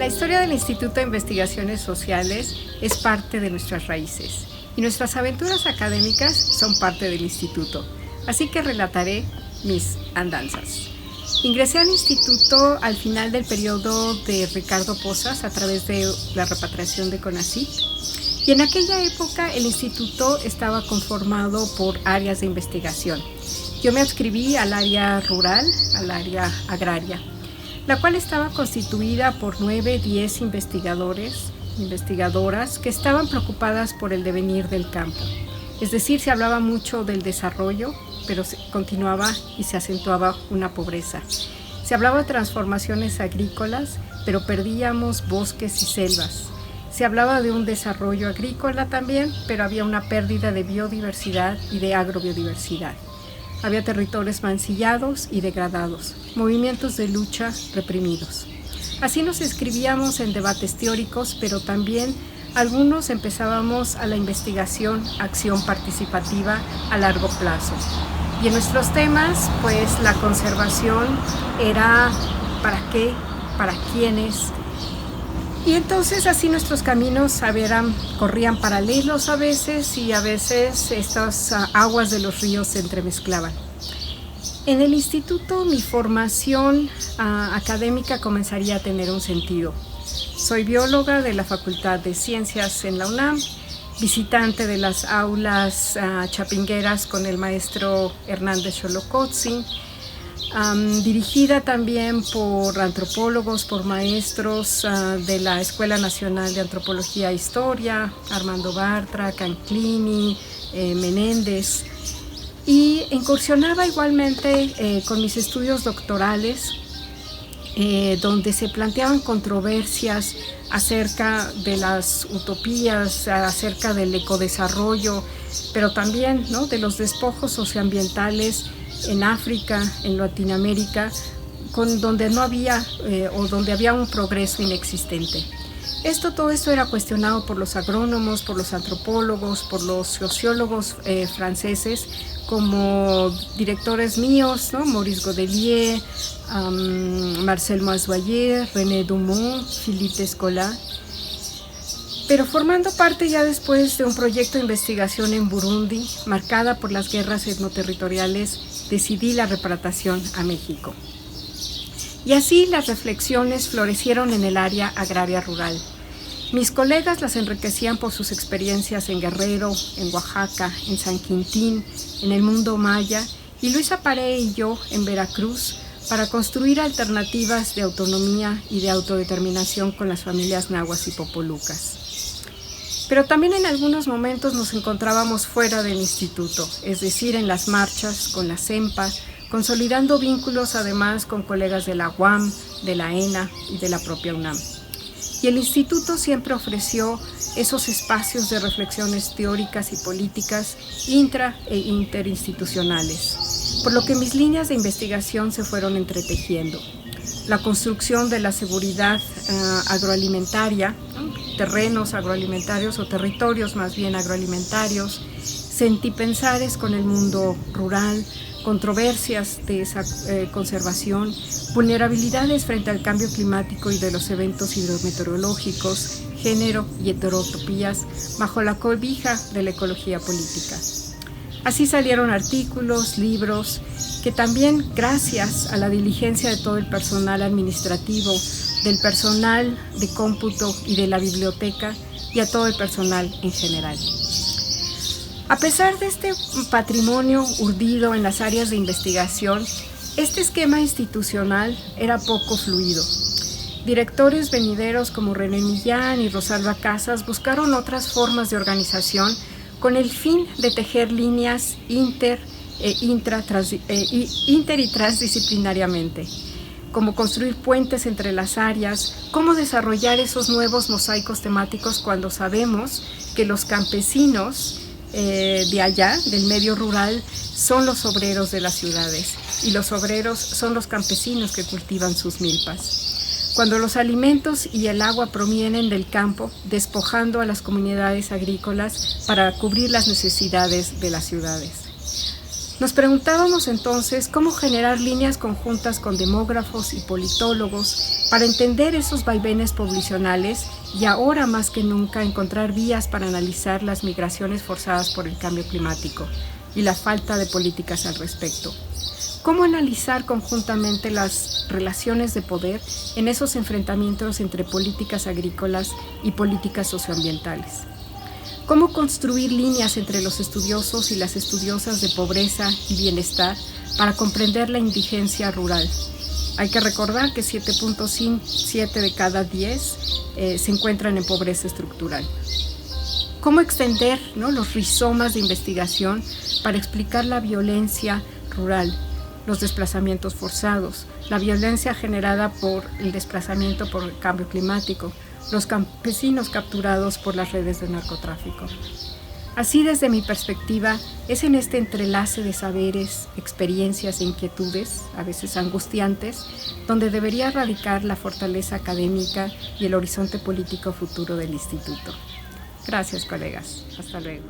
La historia del Instituto de Investigaciones Sociales es parte de nuestras raíces y nuestras aventuras académicas son parte del instituto, así que relataré mis andanzas. Ingresé al instituto al final del periodo de Ricardo Posas a través de la repatriación de CONACYT, y en aquella época el instituto estaba conformado por áreas de investigación. Yo me adscribí al área rural, al área agraria, la cual estaba constituida por 9-10 investigadoras que estaban preocupadas por el devenir del campo. Es decir, se hablaba mucho del desarrollo, pero continuaba y se acentuaba una pobreza. Se hablaba de transformaciones agrícolas, pero perdíamos bosques y selvas. Se hablaba de un desarrollo agrícola también, pero había una pérdida de biodiversidad y de agrobiodiversidad. Había territorios mancillados y degradados, movimientos de lucha reprimidos. Así nos inscribíamos en debates teóricos, pero también algunos empezábamos a la investigación, acción participativa a largo plazo. Y en nuestros temas, pues la conservación era ¿para qué? ¿Para quiénes? Y entonces así nuestros caminos corrían paralelos a veces, y a veces estas aguas de los ríos se entremezclaban. En el instituto mi formación académica comenzaría a tener un sentido. Soy bióloga de la Facultad de Ciencias en la UNAM, visitante de las aulas chapingueras con el maestro Hernández Xolocotzi, dirigida también por antropólogos, por maestros de la Escuela Nacional de Antropología e Historia, Armando Bartra, Canclini, Menéndez, y incursionaba igualmente con mis estudios doctorales, donde se planteaban controversias acerca de las utopías, acerca del ecodesarrollo, pero también, ¿no?, de los despojos socioambientales en África, en Latinoamérica, donde no había o donde había un progreso inexistente. Todo esto era cuestionado por los agrónomos, por los antropólogos, por los sociólogos franceses, como directores míos, ¿no?, Maurice Godelier, Marcel Mazoyer, René Dumont, Philippe Descola. Pero formando parte ya después de un proyecto de investigación en Burundi, marcada por las guerras etnoterritoriales, decidí la repatriación a México. Y así las reflexiones florecieron en el área agraria rural. Mis colegas las enriquecían por sus experiencias en Guerrero, en Oaxaca, en San Quintín, en el mundo maya, y Luisa Paré y yo en Veracruz, para construir alternativas de autonomía y de autodeterminación con las familias nahuas y popolucas. Pero también en algunos momentos nos encontrábamos fuera del instituto, es decir, en las marchas, con la CEMPA, consolidando vínculos además con colegas de la UAM, de la ENA y de la propia UNAM. Y el instituto siempre ofreció esos espacios de reflexiones teóricas y políticas intra e interinstitucionales, por lo que mis líneas de investigación se fueron entretejiendo. La construcción de la seguridad agroalimentaria, terrenos agroalimentarios o territorios más bien agroalimentarios, sentipensares con el mundo rural, controversias de esa conservación, vulnerabilidades frente al cambio climático y de los eventos hidrometeorológicos, género y heterotopías bajo la cobija de la ecología política. Así salieron artículos, libros, que también gracias a la diligencia de todo el personal administrativo, del personal de cómputo y de la biblioteca y a todo el personal en general. A pesar de este patrimonio urdido en las áreas de investigación, este esquema institucional era poco fluido. Directores venideros como René Millán y Rosalba Casas buscaron otras formas de organización con el fin de tejer líneas inter y transdisciplinariamente, como construir puentes entre las áreas, cómo desarrollar esos nuevos mosaicos temáticos cuando sabemos que los campesinos de allá, del medio rural, son los obreros de las ciudades y los obreros son los campesinos que cultivan sus milpas. Cuando los alimentos y el agua provienen del campo, despojando a las comunidades agrícolas para cubrir las necesidades de las ciudades. Nos preguntábamos entonces cómo generar líneas conjuntas con demógrafos y politólogos para entender esos vaivenes poblacionales y ahora más que nunca encontrar vías para analizar las migraciones forzadas por el cambio climático y la falta de políticas al respecto. ¿Cómo analizar conjuntamente las relaciones de poder en esos enfrentamientos entre políticas agrícolas y políticas socioambientales? ¿Cómo construir líneas entre los estudiosos y las estudiosas de pobreza y bienestar para comprender la indigencia rural? Hay que recordar que 7.7 de cada 10 se encuentran en pobreza estructural. ¿Cómo extender, los rizomas de investigación para explicar la violencia rural, los desplazamientos forzados, la violencia generada por el desplazamiento por el cambio climático, los campesinos capturados por las redes de narcotráfico? Así, desde mi perspectiva, es en este entrelace de saberes, experiencias e inquietudes, a veces angustiantes, donde debería radicar la fortaleza académica y el horizonte político futuro del Instituto. Gracias, colegas. Hasta luego.